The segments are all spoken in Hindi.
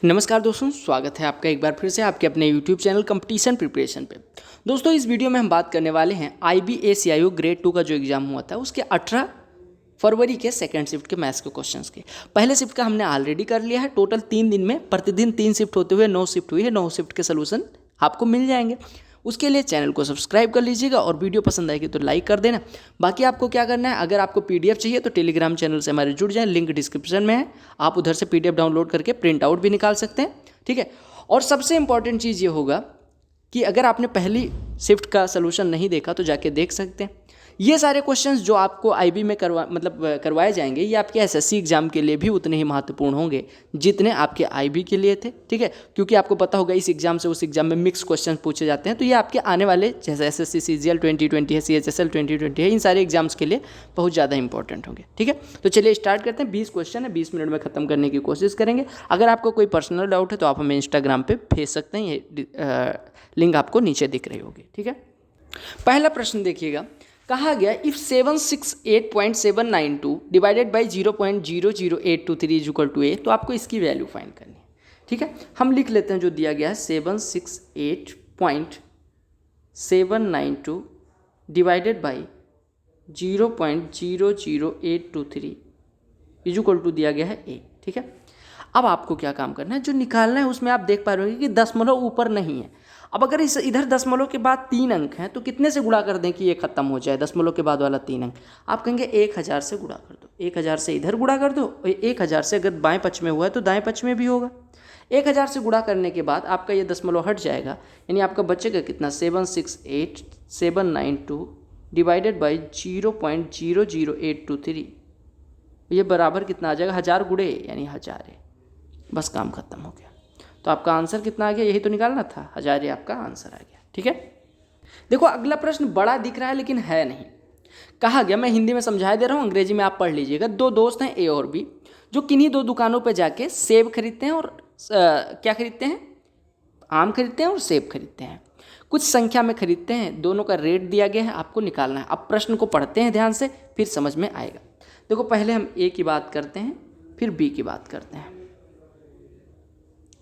नमस्कार दोस्तों, स्वागत है आपका एक बार फिर से आपके अपने YouTube चैनल कंपटीशन प्रिपरेशन पे। दोस्तों, इस वीडियो में हम बात करने वाले हैं IBACIO ग्रेड 2 का जो एग्ज़ाम हुआ था उसके 18 फरवरी के सेकंड शिफ्ट के मैथ्स के क्वेश्चंस के। पहले शिफ्ट का हमने ऑलरेडी कर लिया है। टोटल 3 दिन में प्रतिदिन 3 शिफ्ट होते हुए 9 शिफ्ट हुई है। 9 शिफ्ट के सोल्यूशन आपको मिल जाएंगे। उसके लिए चैनल को सब्सक्राइब कर लीजिएगा और वीडियो पसंद आएगी तो लाइक कर देना। बाकी आपको क्या करना है, अगर आपको PDF चाहिए तो टेलीग्राम चैनल से हमारे जुड़ जाएं, लिंक डिस्क्रिप्शन में है। आप उधर से PDF डाउनलोड करके प्रिंट आउट भी निकाल सकते हैं, ठीक है। और सबसे इंपॉर्टेंट चीज़ ये होगा कि अगर आपने पहली शिफ्ट का सलूशन नहीं देखा तो जाके देख सकते हैं। ये सारे क्वेश्चंस जो आपको IB में करवाए जाएंगे, ये आपके SSC एग्जाम के लिए भी उतने ही महत्वपूर्ण होंगे जितने आपके IB के लिए थे, ठीक है। क्योंकि आपको पता होगा इस एग्जाम से उस एग्जाम में मिक्स क्वेश्चन पूछे जाते हैं, तो ये आपके आने वाले जैसे SSC CGL 2020 है, CHSL 2020 है, इन सारे एग्जाम्स के लिए बहुत ज़्यादा इंपॉर्टेंट होंगे, ठीक है। तो चलिए स्टार्ट करते हैं। 20 क्वेश्चन है, 20 मिनट में ख़त्म करने की कोशिश करेंगे। अगर आपको कोई पर्सनल डाउट है तो आप हमें इंस्टाग्राम पे भेज सकते हैं, ये लिंक आपको नीचे दिख रही होगी, ठीक है। पहला प्रश्न देखिएगा, कहा गया if 768.792 divided by 0.00823 is equal to A, तो आपको इसकी वैल्यू फाइंड करनी है, ठीक है। हम लिख लेते हैं जो दिया गया है 768.792 divided by 0.00823 is equal to दिया गया है ए, ठीक है। अब आपको क्या काम करना है, जो निकालना है उसमें आप देख पा रहे हो कि दशमलव ऊपर नहीं है। अब अगर इस इधर दशमलव के बाद 3 अंक हैं तो कितने से गुणा कर दें कि ये खत्म हो जाए, दशमलव के बाद वाला 3 अंक। आप कहेंगे 1000 से गुणा कर दो, 1000 से इधर गुणा कर दो, और 1000 से अगर बाएं पक्ष में हुआ है तो दाएं पक्ष में भी होगा। 1000 से गुणा करने के बाद आपका ये दशमलव हट जाएगा, यानी आपका बचेगा कितना, 768,792 डिवाइडेड बाई 0.00823। ये बराबर कितना आ जाएगा, 1000 गुणे यानी 1000 है। बस काम खत्म हो गया। तो आपका आंसर कितना आ गया, यही तो निकालना था, 1000 ये आपका आंसर आ गया, ठीक है। देखो अगला प्रश्न बड़ा दिख रहा है लेकिन है नहीं। कहा गया, मैं हिंदी में समझा दे रहा हूँ, अंग्रेजी में आप पढ़ लीजिएगा। 2 दोस्त हैं A और B, जो किन्हीं 2 दुकानों पर जाके सेब खरीदते हैं और क्या खरीदते हैं, आम खरीदते हैं और सेब खरीदते हैं। कुछ संख्या में खरीदते हैं, दोनों का रेट दिया गया है, आपको निकालना है। अब प्रश्न को पढ़ते हैं ध्यान से, फिर समझ में आएगा। देखो पहले हम A की बात करते हैं, फिर B की बात करते हैं।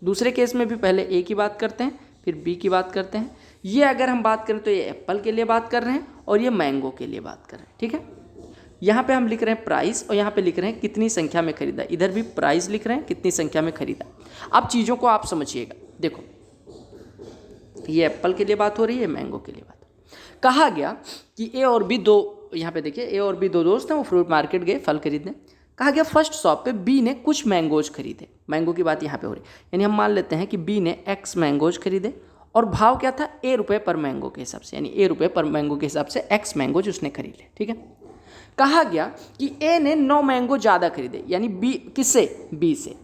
दूसरे केस में भी पहले A की बात करते हैं, फिर B की बात करते हैं। ये अगर हम बात करें तो ये एप्पल के लिए बात कर रहे हैं और ये मैंगो के लिए बात कर रहे हैं, ठीक है। यहाँ पे हम लिख रहे हैं प्राइस और यहाँ पे लिख रहे हैं कितनी संख्या में खरीदा। इधर भी प्राइस लिख रहे हैं, कितनी संख्या में खरीदा। अब चीज़ों को आप समझिएगा। देखो ये एप्पल के लिए बात हो रही है, मैंगो के लिए बात। कहा गया कि A और B दो, यहाँ पे देखिए A और B 2 दोस्त हैं, वो फ्रूट मार्केट गए फल खरीदने। कहा गया फर्स्ट शॉप पे B ने कुछ मैंगोज खरीदे। मैंगो की बात यहाँ पे हो रही, यानी हम मान लेते हैं कि B ने X मैंगोज खरीदे और भाव क्या था, A रुपये पर मैंगो के हिसाब से, यानी A रुपये पर मैंगो के हिसाब से X मैंगोज उसने खरीदे, ठीक है। कहा गया कि A ने 9 मैंगो ज़्यादा खरीदे, यानी B किससे, B से।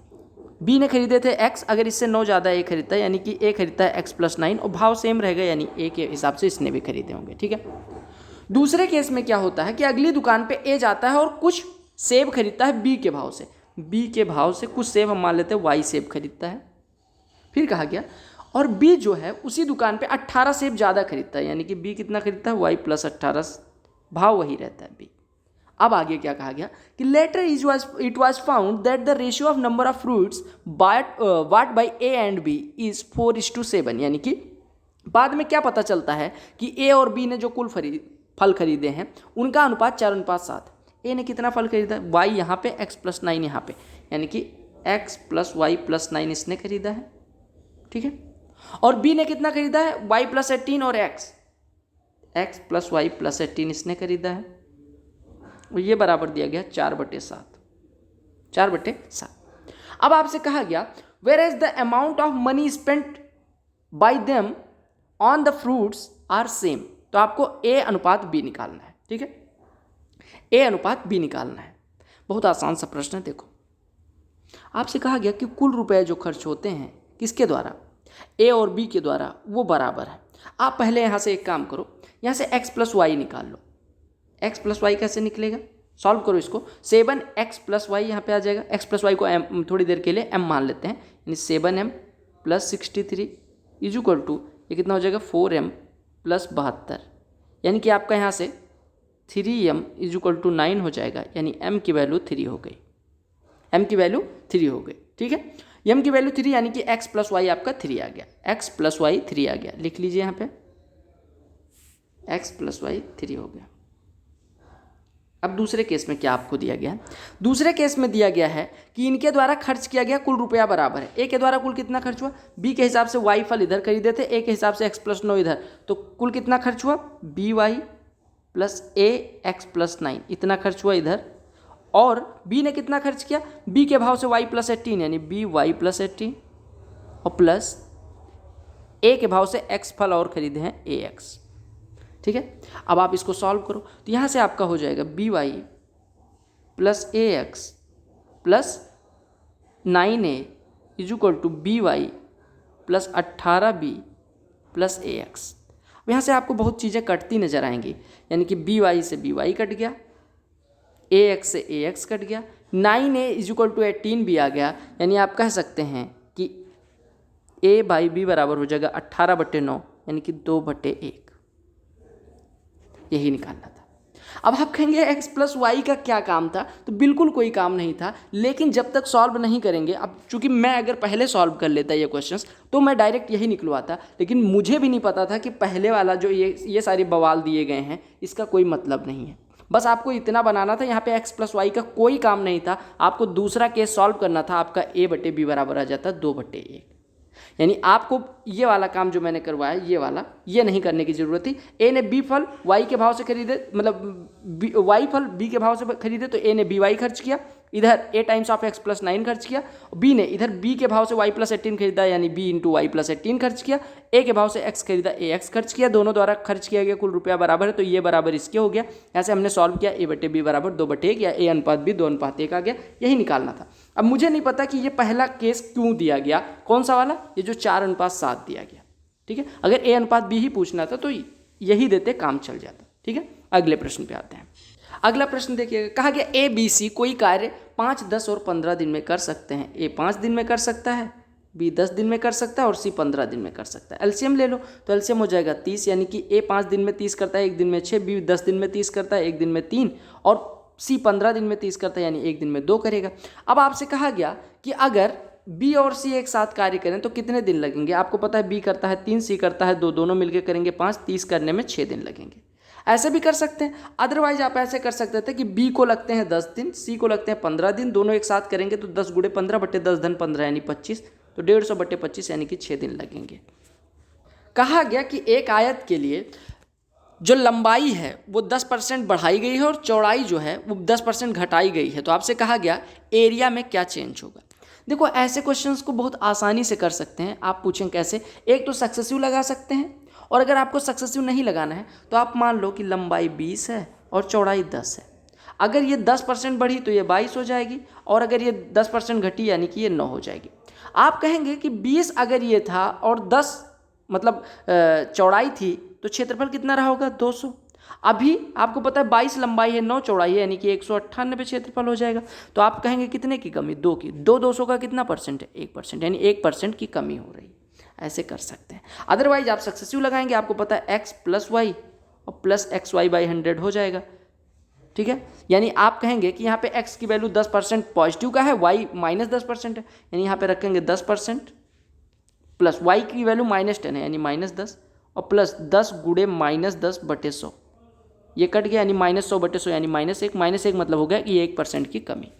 B ने खरीदे थे X, अगर इससे 9 ज़्यादा A खरीदता है यानी कि A खरीदता है X + 9 और भाव सेम रहेगा, यानी A के हिसाब से इसने भी खरीदे होंगे, ठीक है। दूसरे केस में क्या होता है कि अगली दुकान पे A जाता है और कुछ सेब खरीदता है B के भाव से। B के भाव से कुछ सेब हम मान लेते हैं Y सेब खरीदता है। फिर कहा गया और B जो है उसी दुकान पे 18 सेब ज़्यादा खरीदता है, यानी कि B कितना खरीदता है, Y + 18, भाव वही रहता है B। अब आगे क्या कहा गया कि later it was found that the ratio of number of fruits bought by A and B is 4:7, यानी कि बाद में क्या पता चलता है कि A और B ने जो कुल फल खरीदे हैं उनका अनुपात 4:7। A ने कितना फल खरीदा, Y यहाँ पे X + 9 यहाँ पे, यानी कि X + Y + 9 इसने खरीदा है, ठीक है। और B ने कितना खरीदा है, Y + 18 और X + Y + 18 इसने खरीदा है। और ये बराबर दिया गया 4/7, 4/7। अब आपसे कहा गया where is the amount of money spent by them on the fruits are same, तो आपको A अनुपात B निकालना है, ठीक है। A अनुपात B निकालना है। बहुत आसान सा प्रश्न है। देखो आपसे कहा गया कि कुल रुपए जो खर्च होते हैं किसके द्वारा, A और B के द्वारा, वो बराबर है। आप पहले यहाँ से एक काम करो, यहाँ से X + Y निकाल लो। X + Y कैसे निकलेगा, सॉल्व करो इसको। 7x + y यहाँ पे आ जाएगा। X + y को m थोड़ी देर के लिए m मान लेते हैं, यानी 7m + 63 इज इक्वल टू, ये कितना हो जाएगा, 4m + 72, यानी कि आपका यहाँ से 3m इज इक्वल टू 9 हो जाएगा, यानी m की वैल्यू 3 हो गई, m की वैल्यू 3 हो गई, ठीक है। m की वैल्यू 3 यानी कि x प्लस वाई आपका 3 आ गया, x प्लस वाई 3 आ गया, लिख लीजिए यहाँ पे x प्लस वाई 3 हो गया। अब दूसरे केस में क्या आपको दिया गया है? दूसरे केस में दिया गया है कि इनके द्वारा खर्च किया गया कुल रुपया बराबर है। ए के द्वारा कुल कितना खर्च हुआ? बी के हिसाब से वाई फल इधर खरीदे थे, ए के हिसाब से x प्लस 9 इधर, तो कुल कितना खर्च हुआ? B Y plus A X plus 9 इतना खर्च हुआ इधर। और बी ने कितना खर्च किया? बी के भाव से वाई प्लस 18 यानी बी वाई प्लस 18 और प्लस ए के भाव से एक्स फल और खरीदे हैं ए एक्स। ठीक है, अब आप इसको सॉल्व करो तो यहाँ से आपका हो जाएगा B Y plus A X plus 9a is equal to B Y plus 18b plus A X. यहाँ से आपको बहुत चीज़ें कटती नजर आएंगी, यानी कि बी वाई से बी वाई कट गया, ए एक्स से ए एक्स कट गया, 9a is equal to 18b आ गया, यानी आप कह सकते हैं कि a बाई बी बराबर हो जाएगा 18/9 यानी कि 2/1, यही निकालना था। अब आप कहेंगे x प्लस वाई का क्या काम था? तो बिल्कुल कोई काम नहीं था, लेकिन जब तक सॉल्व नहीं करेंगे, अब चूंकि मैं अगर पहले सॉल्व कर लेता ये क्वेश्चंस तो मैं डायरेक्ट यही निकलवाता, लेकिन मुझे भी नहीं पता था कि पहले वाला जो ये सारे बवाल दिए गए हैं इसका कोई मतलब नहीं है। बस आपको इतना बनाना था, यहाँ पे x प्लस वाई का कोई काम नहीं था, आपको दूसरा केस सॉल्व करना था, आपका a/b बराबर आ जाता 2/1। यानी आपको ये वाला काम जो मैंने करवाया ये वाला, ये नहीं करने की जरूरत थी। ए ने बी फल वाई के भाव से खरीदे, मतलब वाई फल बी के भाव से खरीदे, तो ए ने बी वाई खर्च किया, इधर a times of x plus 9 खर्च किया, बी ने इधर b के भाव से y प्लस 18 खरीदा यानी b इंटू वाई प्लस 18 खर्च किया, a के भाव से x खरीदा a x खर्च किया, दोनों द्वारा खर्च किया गया कुल रुपया बराबर है, तो ये बराबर इसके हो गया। ऐसे हमने सॉल्व किया a/b बराबर 2/1 या a/b 2/1 आ गया, यही निकालना था। अब मुझे नहीं पता कि ये पहला केस क्यों दिया गया, कौन सा वाला, ये जो 4:7 दिया गया। ठीक है, अगर a/b ही पूछना था तो यही देते, काम चल जाता। ठीक है, अगले प्रश्न पे आते हैं। अगला प्रश्न देखिएगा, कहा गया ए बी सी कोई कार्य 5, 10 और 15 दिन में कर सकते हैं। ए 5 दिन में कर सकता है, बी 10 दिन में कर सकता है और सी 15 दिन में कर सकता है। एलसीएम ले लो तो एलसीएम हो जाएगा 30, यानी कि ए 5 दिन में 30 करता है, 1 दिन में 6, बी 10 दिन में 30 करता है, 1 दिन में 3, और सी 15 दिन में 30 करता है, यानी 1 दिन में 2 करेगा। अब आपसे कहा गया कि अगर बी और सी एक साथ कार्य करें तो कितने दिन लगेंगे। आपको पता है बी करता है 3, सी करता है 2, दोनों मिलकर करेंगे 5, 30 करने में 6 दिन लगेंगे। ऐसे भी कर सकते हैं, अदरवाइज आप ऐसे कर सकते थे कि बी को लगते हैं 10 दिन, सी को लगते हैं 15 दिन, दोनों एक साथ करेंगे तो 10 × 15/10 धन 15 यानी 25, तो 150/25 यानी कि 6 दिन लगेंगे। कहा गया कि एक आयत के लिए जो लंबाई है वो 10% बढ़ाई गई है और चौड़ाई जो है वो 10% घटाई गई है, तो आपसे कहा गया एरिया में क्या चेंज होगा। देखो ऐसे क्वेश्चंस को बहुत आसानी से कर सकते हैं। आप पूछें कैसे, एक तो सक्सेसिव लगा सकते हैं, और अगर आपको सक्सेसिव नहीं लगाना है तो आप मान लो कि लंबाई 20 है और चौड़ाई 10 है। अगर ये 10% बढ़ी तो ये 22 हो जाएगी, और अगर ये 10% घटी यानी कि ये 9 हो जाएगी। आप कहेंगे कि 20 अगर ये था और 10 मतलब चौड़ाई थी तो क्षेत्रफल कितना रहा होगा 200। अभी आपको पता है 22 लंबाई है 9 चौड़ाई है, यानी कि 198 क्षेत्रफल हो जाएगा। तो आप कहेंगे कितने की कमी, 2 की, 200 का कितना परसेंट है 1%, यानी 1% की कमी हो रही है। ऐसे कर सकते हैं। अदरवाइज आप सक्सेसिव लगाएंगे, आपको पता है x प्लस वाई और प्लस XY/100 हो जाएगा। ठीक है, यानी आप कहेंगे कि यहाँ पे x की वैल्यू 10% पॉजिटिव का है, y माइनस 10% है, यानी यहाँ पे रखेंगे 10% प्लस y की वैल्यू -10 है यानी -10 और प्लस 10 × -10/100, ये कट गया यानी -100/100 यानी -1, -1 मतलब हो गया कि 1% की कमी।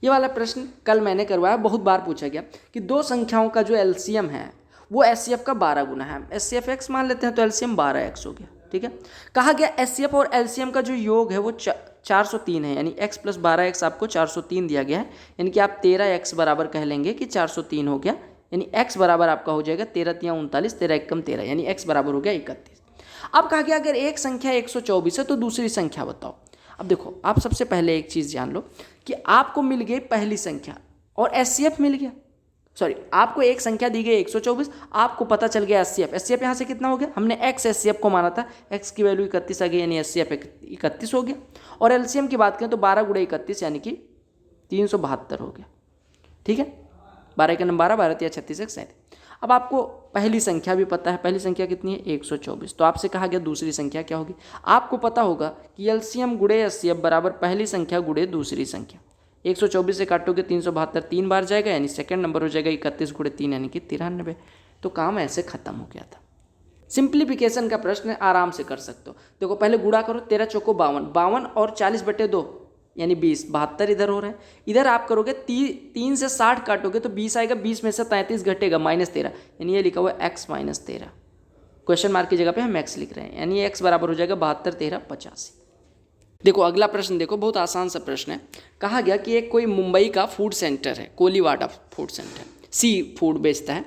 ये वाला प्रश्न कल मैंने करवाया, बहुत बार पूछा गया कि दो संख्याओं का जो एलसीएम है वो एचसीएफ का 12 गुना है। एचसीएफ x मान लेते हैं तो एलसीएम 12x हो गया। ठीक है, कहा गया एचसीएफ और एलसीएम का जो योग है वो 403 है, यानी x प्लस 12x आपको 403 दिया गया है, यानी कि आप 13x बराबर कह लेंगे कि 403 हो गया, यानी x बराबर आपका हो जाएगा 13×3 = 39, 13×1 = 13, यानी x बराबर हो गया 31। अब कहा गया अगर एक संख्या 124 है तो दूसरी संख्या बताओ। अब देखो आप सबसे पहले एक चीज़ जान लो कि आपको मिल गई पहली संख्या और एचसीएफ मिल गया, सॉरी आपको एक संख्या दी गई 124, आपको पता चल गया एचसीएफ। एचसीएफ यहाँ से कितना हो गया, हमने x एचसीएफ को माना था, x की वैल्यू 31 आ गई यानी एचसीएफ 31 हो गया। और एलसीएम की बात करें तो 12 × 31 यानी कि 372 हो गया। ठीक है, 12 × 12, 12 × 3 = 36, 1 37। अब आपको पहली संख्या भी पता है, पहली संख्या कितनी है 124, तो आपसे कहा गया दूसरी संख्या क्या होगी। आपको पता होगा कि एलसीएम × एचसीएफ बराबर पहली संख्या × दूसरी संख्या। 124 से काटोगे 372 3 बार जाएगा, यानी सेकंड नंबर हो जाएगा 31 गुणे 3 यानी कि 93। तो काम ऐसे खत्म हो गया था। सिंप्लीफिकेशन का प्रश्न आराम से कर सकते हो। देखो पहले गुणा करो, 13 चौको 52, 52 और 40/2 यानी 20, 72 इधर हो रहा है। इधर आप करोगे 3 से 60 काटोगे तो 20 आएगा, 20 में से 33 घटेगा -13, यानी ये लिखा हुआ है x - 13। क्वेश्चन मार्क की जगह पे हम x लिख रहे हैं, यानी x बराबर हो जाएगा 72 13 85। देखो अगला प्रश्न देखो, बहुत आसान सा प्रश्न है। कहा गया कि एक कोई मुंबई का फूड सेंटर है, Koliwada food centre, sea food बेचता है।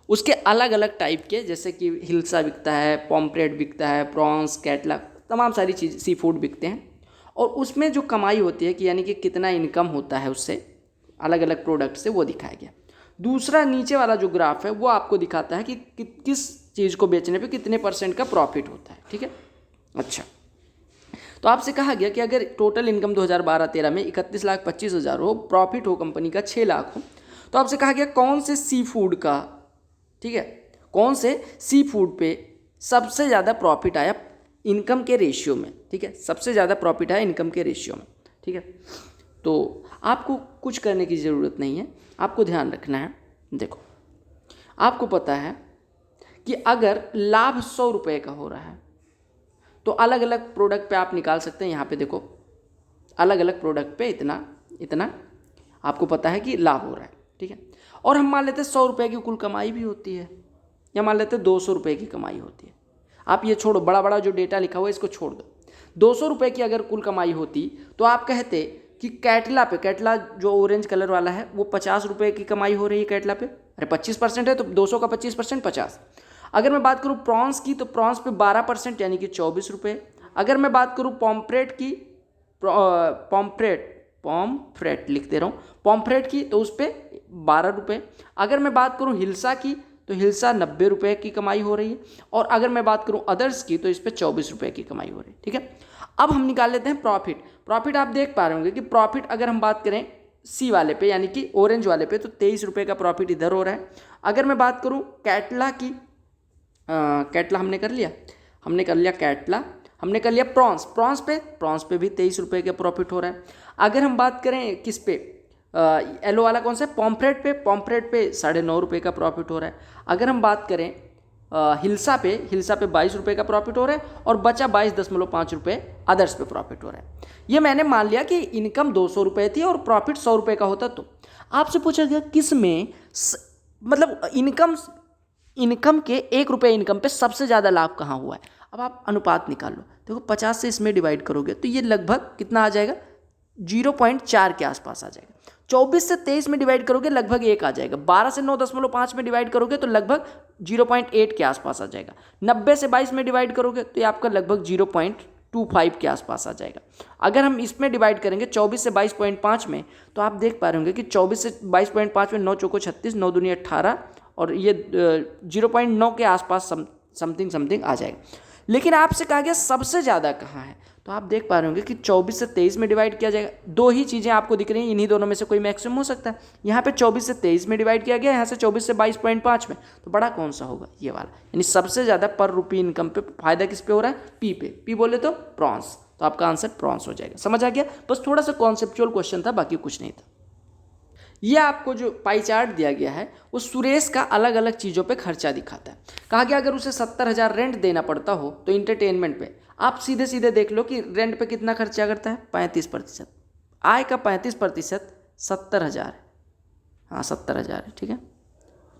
उसके अलग अलग टाइप के, जैसे कि हिल्सा बिकता है, पॉम्फ्रेट बिकता है, प्रॉन्स, कैटला, तमाम सारी चीज़ सी फूड बिकते हैं। और उसमें जो कमाई होती है कि यानी कि कितना इनकम होता है उससे, अलग अलग प्रोडक्ट से, वो दिखाया गया। दूसरा नीचे वाला जो ग्राफ है वो आपको दिखाता है कि किस चीज़ को बेचने पे कितने % का प्रॉफिट होता है। ठीक है, अच्छा। तो आपसे कहा गया कि अगर टोटल इनकम 2012-13 में 31,25,000 हो, प्रॉफिट हो कंपनी का 6 लाख हो, तो आपसे कहा गया कौन से सी फूड का, ठीक है, कौन से सी फूड पे सबसे ज़्यादा प्रॉफिट आया इनकम के रेशियो में। ठीक है, सबसे ज़्यादा प्रॉफिट आया इनकम के रेशियो में। ठीक है, तो आपको कुछ करने की ज़रूरत नहीं है, आपको ध्यान रखना है। देखो आपको पता है कि अगर लाभ 100 रुपये का हो रहा है तो अलग अलग प्रोडक्ट पे आप निकाल सकते हैं। यहाँ पे देखो अलग अलग प्रोडक्ट पे इतना इतना आपको पता है कि लाभ हो रहा है। ठीक है, और हम मान लेते हैं 100 रुपये की कुल कमाई भी होती है, या मान लेते हैं 200 रुपये की कमाई होती है। आप ये छोड़ो, बड़ा बड़ा जो डेटा लिखा हुआ है इसको छोड़ दो। 200 रुपये की अगर कुल कमाई होती तो आप कहते कि कैटला पे, कैटला जो ऑरेंज कलर वाला है वो 50 रुपये की कमाई हो रही है कैटला पे। अरे 25% है तो 200 का 25% 50। अगर मैं बात करूँ प्रॉन्स की तो प्रॉन्स पे 12% यानी कि 24 रुपये। अगर मैं बात करूँ पॉम्फ्रेट की, पॉम्फ्रेट लिख दे रहा हूँ, पॉम्फ्रेट की तो उस पर 12 रुपये। अगर मैं बात करूँ हिल्सा की तो हिल्सा 90 रुपये की कमाई हो रही है। और अगर मैं बात करूँ अदर्स की तो इस पर 24 रुपये की कमाई हो रही है। ठीक है, अब हम निकाल लेते हैं प्रॉफिट। प्रॉफिट आप देख पा रहे होंगे कि प्रॉफिट अगर हम बात करें सी वाले पे यानी कि ऑरेंज वाले पे तो 23 रुपये का प्रॉफिट इधर हो रहा है। अगर मैं बात करूँ कैटला की, कैटला हमने कर लिया, कैटला हमने कर लिया। प्रॉन्स पे भी 23 रुपये का प्रॉफिट हो रहा है। अगर हम बात करें किस पे, येलो वाला कौन सा है, पॉम्फ्रेट पे 9.5 रुपये का प्रॉफिट हो रहा है। अगर हम बात करें हिल्सा पे 22 रुपये का प्रॉफिट हो रहा है और बचा 22.5 रुपये अदर्स पे प्रॉफिट हो रहा है। ये मैंने मान लिया कि इनकम 200 रुपये थी और प्रॉफिट 100 रुपये का होता। तो आपसे पूछा गया किस में मतलब इनकम के 1 रुपये इनकम पे सबसे ज़्यादा लाभ कहाँ हुआ है। अब आप अनुपात निकाल लो। देखो 50 से इसमें डिवाइड करोगे तो ये लगभग कितना आ जाएगा, 0.4 के आसपास आ जाएगा। 24 से 23 में डिवाइड करोगे लगभग 1 आ जाएगा। 12 से 9.5 में डिवाइड करोगे तो लगभग 0.8 के आसपास आ जाएगा। 90 से 22 में डिवाइड करोगे तो ये आपका लगभग 0.25 के आसपास आ जाएगा। अगर हम इसमें डिवाइड करेंगे 24 से 22.5 में तो आप देख पा रहे होंगे कि 24 से 22.5 में 9 चौको 36, 9 दूनी 18 और ये 0.9 के आसपास समथिंग आ जाएगा। लेकिन आपसे कहा गया सबसे ज़्यादा कहाँ है, तो आप देख पा रहे होंगे कि 24 से 23 में डिवाइड किया जाएगा। दो ही चीज़ें आपको दिख रही हैं, इन्हीं दोनों में से कोई मैक्सिमम हो सकता है। यहाँ पे 24 से 23 में डिवाइड किया गया, यहाँ से 24 से 22.5 में, तो बड़ा कौन सा होगा, ये वाला। यानी सबसे ज़्यादा पर रुपी इनकम पे फायदा किस पे हो रहा है, पी पे। पी बोले तो प्रॉन्स, तो आपका आंसर प्रॉन्स हो जाएगा। समझ आ गया, बस थोड़ा सा कॉन्सेप्चुअल क्वेश्चन था, बाकी कुछ नहीं था। ये आपको जो पाई चार्ट दिया गया है वो सुरेश का अलग अलग चीज़ों पे खर्चा दिखाता है। कहा गया अगर उसे 70,000 रेंट देना पड़ता हो तो इंटरटेनमेंट पे, आप सीधे सीधे देख लो कि रेंट पे कितना खर्चा करता है, 35%। आय का 35% 70,000 है। हाँ 70,000 है, ठीक है।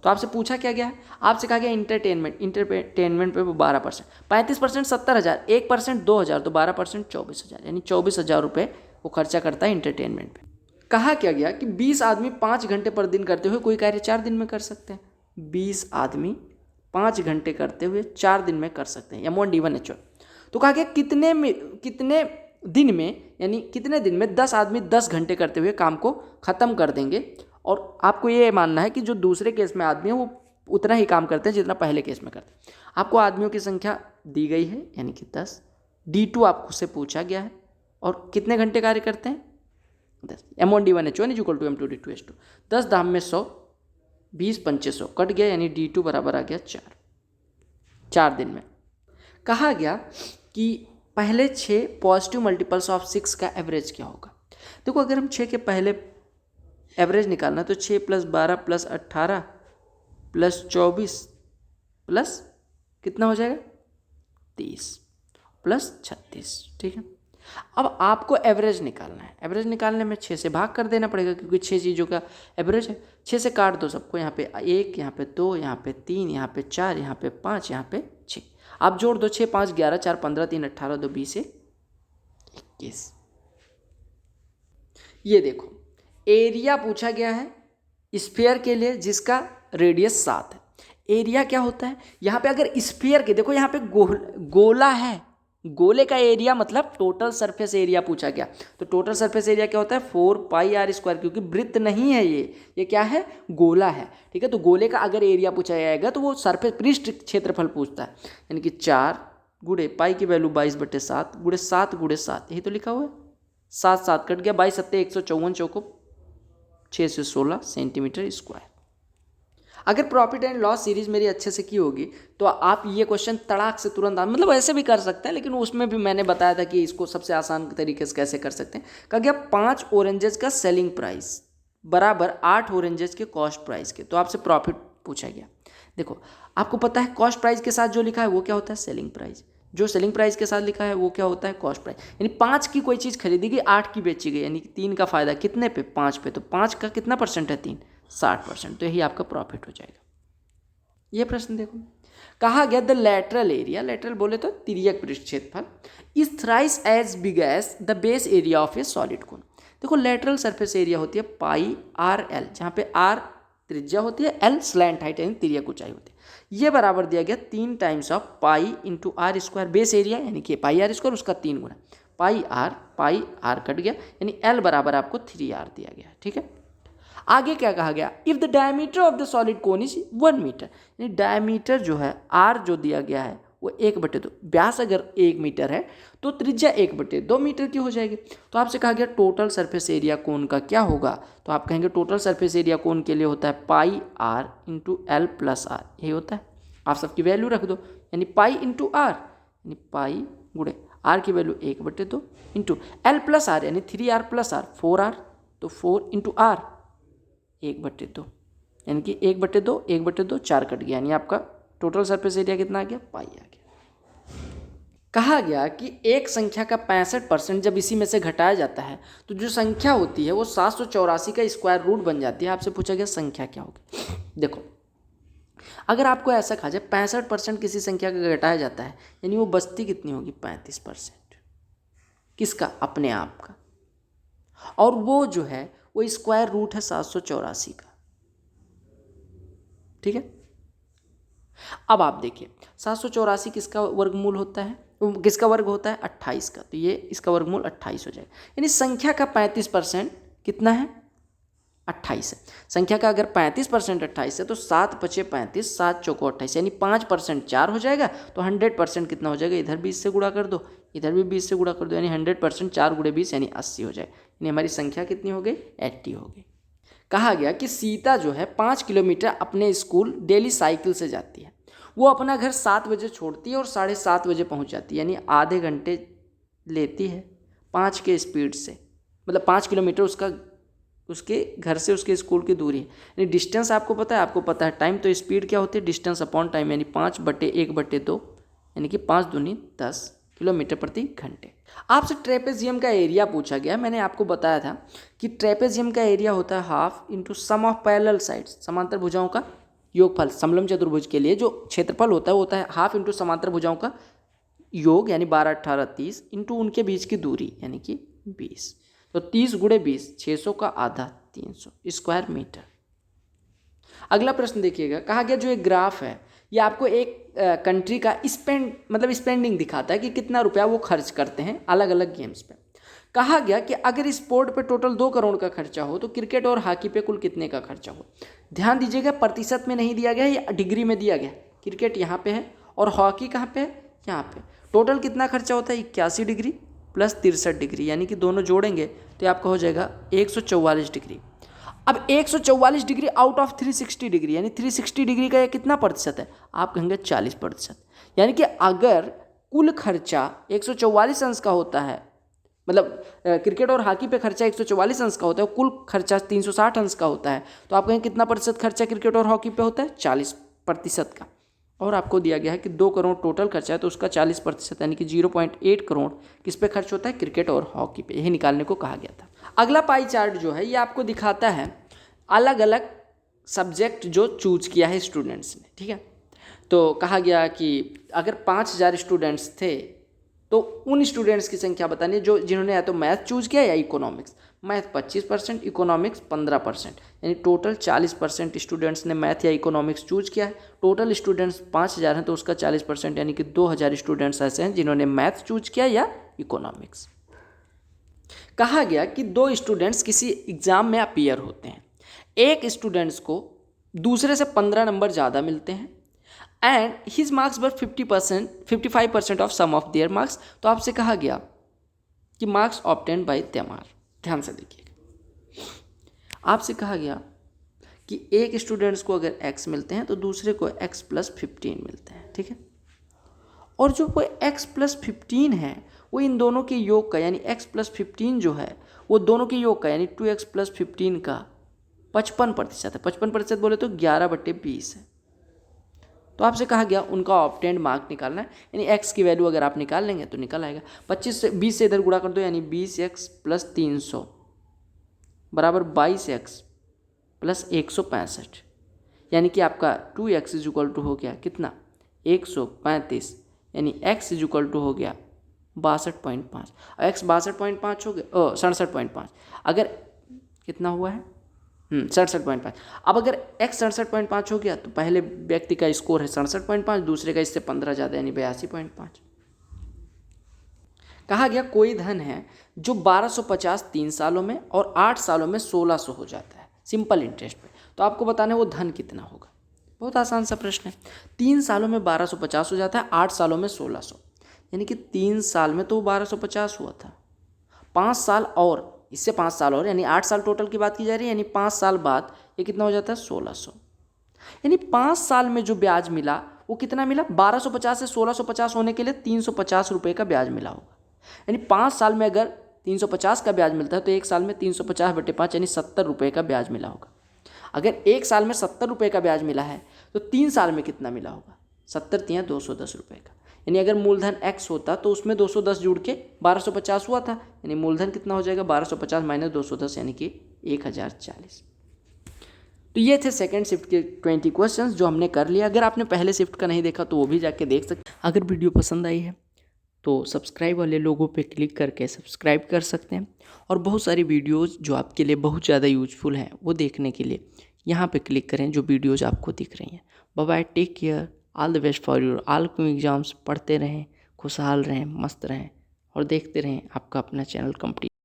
तो आपसे पूछा क्या गया है, आपसे कहा गया इंटरटेनमेंट पे वो 12%, 35% 70,000, 1% 2,000, तो 12% 24,000, यानी 24,000 रुपये वो खर्चा करता है इंटरटेनमेंट पे। कहा क्या गया कि 20 आदमी 5 घंटे पर दिन करते हुए कोई कार्य 4 दिन में कर सकते हैं। 20 आदमी 5 घंटे करते हुए 4 दिन में कर सकते हैं, M1D1H1। तो कहा गया कितने दिन में, यानी कितने दिन में 10 आदमी 10 घंटे करते हुए काम को ख़त्म कर देंगे। और आपको ये मानना है कि जो दूसरे केस में आदमी है वो उतना ही काम करते हैं जितना पहले केस में करते हैं। आपको आदमियों की संख्या दी गई है यानी कि 10, D2 आपको से पूछा गया है, और कितने घंटे कार्य करते हैं 10। M1D1H1 is equal to M2D2H2। 10 दाम में 100, 20 पंचे 100 कट गया, यानी D2 बराबर आ गया 4 दिन में। कहा गया कि पहले 6 पॉजिटिव मल्टीपल्स ऑफ 6 का एवरेज क्या होगा। देखो अगर हम 6 के पहले एवरेज निकालना तो 6 + 12 + 18 + 24 प्लस कितना हो जाएगा 30 + 36, ठीक है। अब आपको एवरेज निकालना है। एवरेज निकालने में 6 से भाग कर देना पड़ेगा क्योंकि 6 चीज़ों का एवरेज है। 6 से काट दो सबको, यहाँ पे 1, यहाँ पे 2, यहाँ पे 3, यहाँ पे 4, यहाँ पे 5, यहाँ पे 6। आप जोड़ दो 6 5 11 4 15 3 18 2 20 21। ये देखो एरिया पूछा गया है स्फीयर के लिए जिसका रेडियस 7 है। एरिया क्या होता है यहाँ पे, अगर स्फीयर के देखो यहाँ पे गोला है, गोले का एरिया मतलब टोटल सरफेस एरिया पूछा गया। तो टोटल सरफेस एरिया क्या होता है 4πr², क्योंकि वृत्त नहीं है ये क्या है गोला है, ठीक है। तो गोले का अगर एरिया पूछा जाएगा तो वो सरफेस पृष्ठ क्षेत्रफल पूछता है, यानी कि 4 गुणे पाई की वैल्यू 22/7 गुणे 7 गुणे 7, यही तो लिखा हुआ है। 7 7 कट गया, 22 7 154 चौको 6 से 16 सेंटीमीटर स्क्वायर। अगर प्रॉफिट एंड लॉस सीरीज मेरी अच्छे से की होगी तो आप ये क्वेश्चन तड़ाक से तुरंत मतलब ऐसे भी कर सकते हैं, लेकिन उसमें भी मैंने बताया था कि इसको सबसे आसान तरीके से कैसे कर सकते हैं। कहा गया 5 ऑरेंजेस का सेलिंग प्राइस बराबर 8 ऑरेंजेस के कॉस्ट प्राइस के, तो आपसे प्रॉफिट पूछा गया। देखो आपको पता है कॉस्ट प्राइस के साथ जो लिखा है वो क्या होता है सेलिंग प्राइस, जो सेलिंग प्राइस के साथ लिखा है वो क्या होता है कॉस्ट प्राइस। यानी 5 की कोई चीज़ खरीदी गई 8 की बेची गई, यानी कि 3 का फायदा कितने पे 5 पे, तो 5 का कितना परसेंट है 3 60%, तो यही आपका प्रॉफिट हो जाएगा। ये प्रश्न देखो कहा गया द लेटरल एरिया, लेटरल बोले तो तिर्यक पृष्ठ क्षेत्रफल, is thrice as big as the base area of a solid cone. देखो लेटरल सरफेस एरिया होती है πRL, जहाँ पे R त्रिज्या होती है, L स्लैंट हाइट यानी तिर्यक ऊंचाई होती है। ये बराबर दिया गया 3 times of pi into r², base area यानी कि πr², उसका 3 गुना पाई r कट गया, यानी L बराबर आपको 3r दिया गया, ठीक है। आगे क्या कहा गया if the diameter of the solid cone is 1 metre, यानी डायमीटर जो है r जो दिया गया है वो 1/2, व्यास अगर 1 मीटर है तो त्रिज्या 1/2 मीटर की हो जाएगी। तो आपसे कहा गया टोटल सरफेस एरिया कोन का क्या होगा, तो आप कहेंगे टोटल सरफेस एरिया कोन के लिए होता है πr इंटू L + r, यही होता है। आप सबकी वैल्यू रख दो, यानी पाई इंटू r, यानी पाई गुणे r की वैल्यू 1/2 इंटू L + r यानी 3r + r 4r, तो 4 इंटू r 1/2, यानी कि 1/2 1/2 4 कट गया, यानी आपका टोटल सरफेस एरिया कितना आ गया पाई आ गया। कहा गया कि एक संख्या का 65% जब इसी में से घटाया जाता है तो जो संख्या होती है वो 784 का स्क्वायर रूट बन जाती है। आपसे पूछा गया संख्या क्या होगी। देखो अगर आपको ऐसा कहा जाए 65% किसी संख्या का घटाया जाता है, यानी वो बचती कितनी होगी 35%, किसका अपने आप का, और वो जो है वो स्क्वायर रूट है 784 का, ठीक है। अब आप देखिए 784 किसका वर्गमूल होता है, किसका वर्ग होता है 28 का, तो ये इसका वर्गमूल 28 हो जाएगा, यानी संख्या का 35% कितना है 28 है। संख्या का अगर 35% 28 है तो 7 × 5 = 35, 7 चौको 28, यानी 5% 4 हो जाएगा, तो 100% कितना हो जाएगा, इधर भी इससे गुणा कर दो, इधर भी 20 से गुणा कर दो, यानी 100% 4 × 20 यानी 80 हो जाएगा, यानी हमारी संख्या कितनी हो गई 80 हो गई। कहा गया कि सीता जो है 5 किलोमीटर अपने स्कूल डेली साइकिल से जाती है, वो अपना घर 7 बजे छोड़ती है और 7:30 बजे पहुंच जाती है, यानी आधे घंटे लेती है 5 के स्पीड से, मतलब 5 किलोमीटर उसके घर से उसके स्कूल की दूरी है। यानी डिस्टेंस आपको पता है टाइम, तो स्पीड क्या होती है डिस्टेंस अपॉन टाइम, यानी 5/1/2, यानी कि 5 दूनी 10 किलोमीटर प्रति घंटे। आपसे ट्रेपेजियम का एरिया पूछा गया। मैंने आपको बताया था कि ट्रेपेजियम का एरिया होता है half into sum of parallel sides, समांतर भुजाओं का योगफल। समलम चतुर्भुज के लिए जो क्षेत्रफल होता है वो होता है हाफ इंटू समांतर भुजाओं का योग, यानी 12 18 30 इंटू उनके बीच की दूरी, यानी कि 20, तो 30 × 20 600 का आधा 300 स्क्वायर मीटर। अगला प्रश्न देखिएगा, कहा गया जो एक ग्राफ है ये आपको एक कंट्री का स्पेंडिंग दिखाता है कि कितना रुपया वो खर्च करते हैं अलग अलग गेम्स पे। कहा गया कि अगर स्पोर्ट पे टोटल 2 करोड़ का खर्चा हो तो क्रिकेट और हॉकी पे कुल कितने का खर्चा हो। ध्यान दीजिएगा प्रतिशत में नहीं दिया गया, या डिग्री में दिया गया। क्रिकेट यहाँ पे है और हॉकी कहाँ पे है यहाँ पे। टोटल कितना खर्चा होता है 81 डिग्री प्लस 63 डिग्री, यानी कि दोनों जोड़ेंगे तो आपका हो जाएगा 144 डिग्री। अब 144 डिग्री आउट ऑफ 360 डिग्री, यानी 360 डिग्री का ये कितना प्रतिशत है, आप कहेंगे 40%। यानी कि अगर कुल खर्चा 144 अंश का होता है, मतलब क्रिकेट और हॉकी पे खर्चा 144 अंश का होता है, कुल खर्चा 360 अंश का होता है। तो आप कहें कितना प्रतिशत खर्चा क्रिकेट और हॉकी पे होता है? 40% का। और आपको दिया गया है कि 2 करोड़ टोटल खर्चा है, तो उसका 40% यानी कि 0.8 करोड़ किस पे खर्च होता है? क्रिकेट और हॉकी पे। यही निकालने को कहा गया था। अगला पाई चार्ट जो है ये आपको दिखाता है अलग अलग सब्जेक्ट जो चूज किया है स्टूडेंट्स ने, ठीक है। तो कहा गया कि अगर 5000 स्टूडेंट्स थे तो उन स्टूडेंट्स की संख्या बतानी है जो जिन्होंने या तो मैथ चूज किया या इकोनॉमिक्स। मैथ 25%, इकोनॉमिक्स 15%, यानी टोटल 40% स्टूडेंट्स ने मैथ या इकोनॉमिक्स चूज किया है। टोटल स्टूडेंट्स 5000 हैं तो उसका 40% यानी कि 2000 स्टूडेंट्स ऐसे हैं जिन्होंने मैथ चूज किया या इकोनॉमिक्स। कहा गया कि 2 स्टूडेंट्स किसी एग्जाम में अपीयर होते हैं, एक स्टूडेंट्स को दूसरे से 15 नंबर ज़्यादा मिलते हैं and his marks were 55% of sum of their marks. तो आपसे कहा गया कि marks obtained by them are. ध्यान से देखिएगा, आपसे कहा गया कि एक स्टूडेंट्स को अगर x मिलते हैं तो दूसरे को x + 15 मिलते हैं, ठीक है। और जो वो x + 15 है वो इन दोनों के योग का यानी x + 15 जो है वो दोनों के योग का यानी 2x + 15 का 55% है। 55% बोले तो 11/20 है। तो आपसे कहा गया उनका ऑब्टेन्ड मार्क निकालना है, यानी x की वैल्यू अगर आप निकाल लेंगे तो निकल आएगा। 20 से इधर गुणा कर दो यानी 20x + 300 बराबर 22x + 165, यानी कि आपका 2x = हो गया कितना? 135, यानी x = हो गया 62.5। x 62.5 हो गया, 67.5। अगर कितना हुआ है? 67.5। अब अगर x 67.5 हो गया तो पहले व्यक्ति का स्कोर है 67.5, दूसरे का इससे 15 ज़्यादा यानी 82.5। कहा गया कोई धन है जो 1250 3 सालों में और 8 सालों में 1600 हो जाता है सिंपल इंटरेस्ट पे। तो आपको बताना है वो धन कितना होगा। बहुत आसान सा प्रश्न है। 3 सालों में 1250 हो जाता है, 8 सालों में 1600, यानी कि 3 साल में तो 1250 हुआ था, 5 साल और इससे 5 साल और यानी 8 साल टोटल की बात की जा रही है, यानी 5 साल बाद ये कितना हो जाता है? 1600। यानी 5 साल में जो ब्याज मिला वो कितना मिला? 1250 से 1650 होने के लिए 350 रुपये का ब्याज मिला होगा। यानी 5 साल में अगर 350 का ब्याज मिलता है तो 1 साल में 350/5 यानी 70 रुपये का ब्याज मिला होगा। अगर 1 साल में 70 रुपये का ब्याज मिला है तो 3 साल में कितना मिला होगा? 70 × 210 रुपये का। यानी अगर मूलधन x होता तो उसमें 210 जुड़ के 1250 हुआ था, यानी मूलधन कितना हो जाएगा? 1250 - 210 यानी कि 1040। तो ये थे सेकंड शिफ्ट के 20 क्वेश्चंस जो हमने कर लिया। अगर आपने पहले शिफ्ट का नहीं देखा तो वो भी जाके देख सकते। अगर वीडियो पसंद आई है तो सब्सक्राइब वाले लोगों पे क्लिक करके सब्सक्राइब कर सकते हैं, और बहुत सारी वीडियोज़ जो आपके लिए बहुत ज़्यादा यूजफुल हैं वो देखने के लिए यहाँ पे क्लिक करें जो वीडियोज़ आपको दिख रही हैं। Bye bye, take care, all the best for your all exams. पढ़ते रहें, खुशहाल रहें, मस्त रहें और देखते रहें आपका अपना चैनल कंप्लीट।